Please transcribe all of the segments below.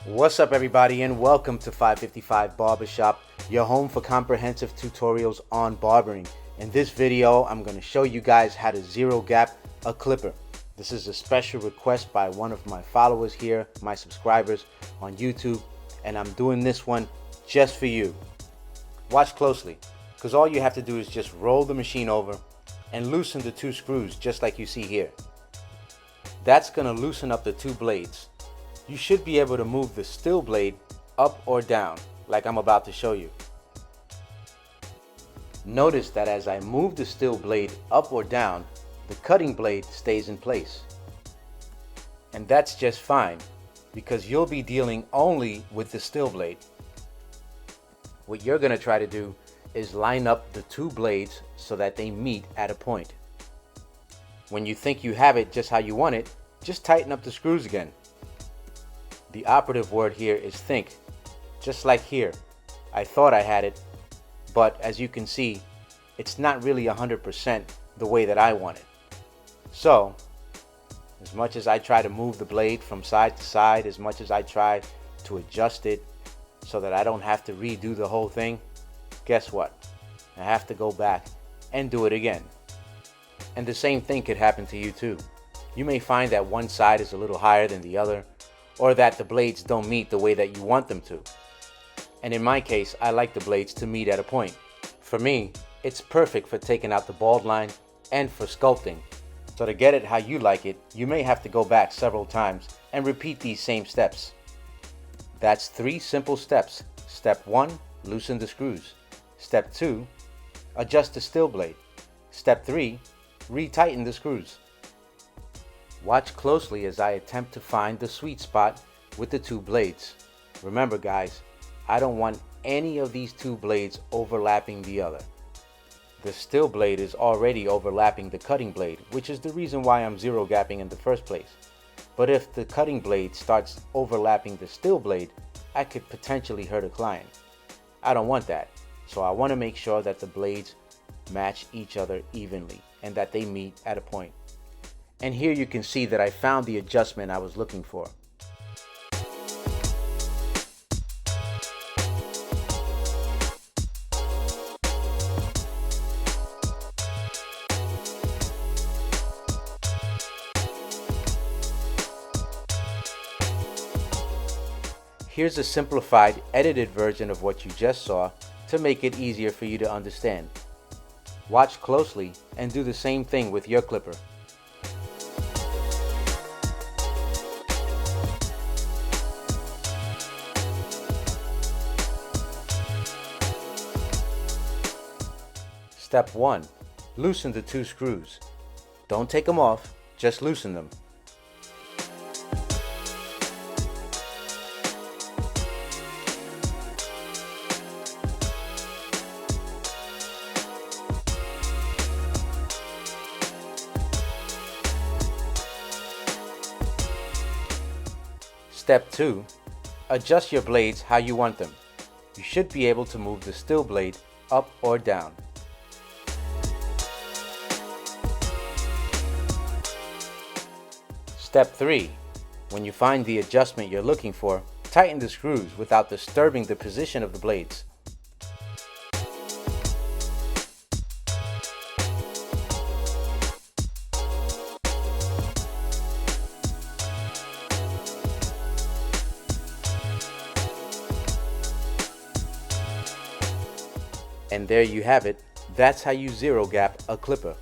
What's up everybody and welcome to 555 Barbershop, your home for comprehensive tutorials on barbering. In this video, I'm going to show you guys how to zero gap a clipper. This is a special request by one of my followers here, my subscribers on YouTube, and I'm doing this one just for you. Watch closely, because all you have to do is just roll the machine over and loosen the two screws just like you see here. That's going to loosen up the two blades. You should be able to move the steel blade up or down like I'm about to show you. Notice that as I move the steel blade up or down, the cutting blade stays in place. And that's just fine because you'll be dealing only with the steel blade. What you're going to try to do is line up the two blades so that they meet at a point. When you think you have it just how you want it, just tighten up the screws again. The operative word here is think. Just like here, I thought I had it, but as you can see, it's not really 100% the way that I want it. So, as much as I try to move the blade from side to side, as much as I try to adjust it so that I don't have to redo the whole thing, guess what? I have to go back and do it again. And the same thing could happen to you too. You may find that one side is a little higher than the other, or that the blades don't meet the way that you want them to. And in my case, I like the blades to meet at a point. For me, it's perfect for taking out the bald line and for sculpting. So to get it how you like it, you may have to go back several times and repeat these same steps. That's 3 simple steps. Step 1, loosen the screws. Step 2, adjust the steel blade. Step 3, retighten the screws. Watch closely as I attempt to find the sweet spot with the two blades. Remember guys, I don't want any of these two blades overlapping the other. The steel blade is already overlapping the cutting blade, which is the reason why I'm zero gapping in the first place. But if the cutting blade starts overlapping the steel blade, I could potentially hurt a client. I don't want that, so I want to make sure that the blades match each other evenly and that they meet at a point. And here you can see that I found the adjustment I was looking for. Here's a simplified, edited version of what you just saw to make it easier for you to understand. Watch closely and do the same thing with your clipper. Step 1. Loosen the two screws. Don't take them off, just loosen them. Step 2. Adjust your blades how you want them. You should be able to move the steel blade up or down. Step 3. When you find the adjustment you're looking for, tighten the screws without disturbing the position of the blades. And there you have it. That's how you zero gap a clipper.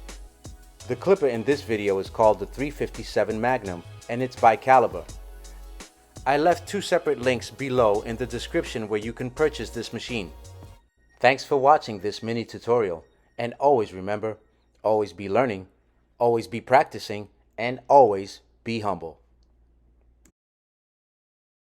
The clipper in this video is called the 357 Magnum and it's by caliber. I left 2 separate links below in the description where you can purchase this machine. Thanks for watching this mini tutorial, and always remember, always be learning, always be practicing, and always be humble.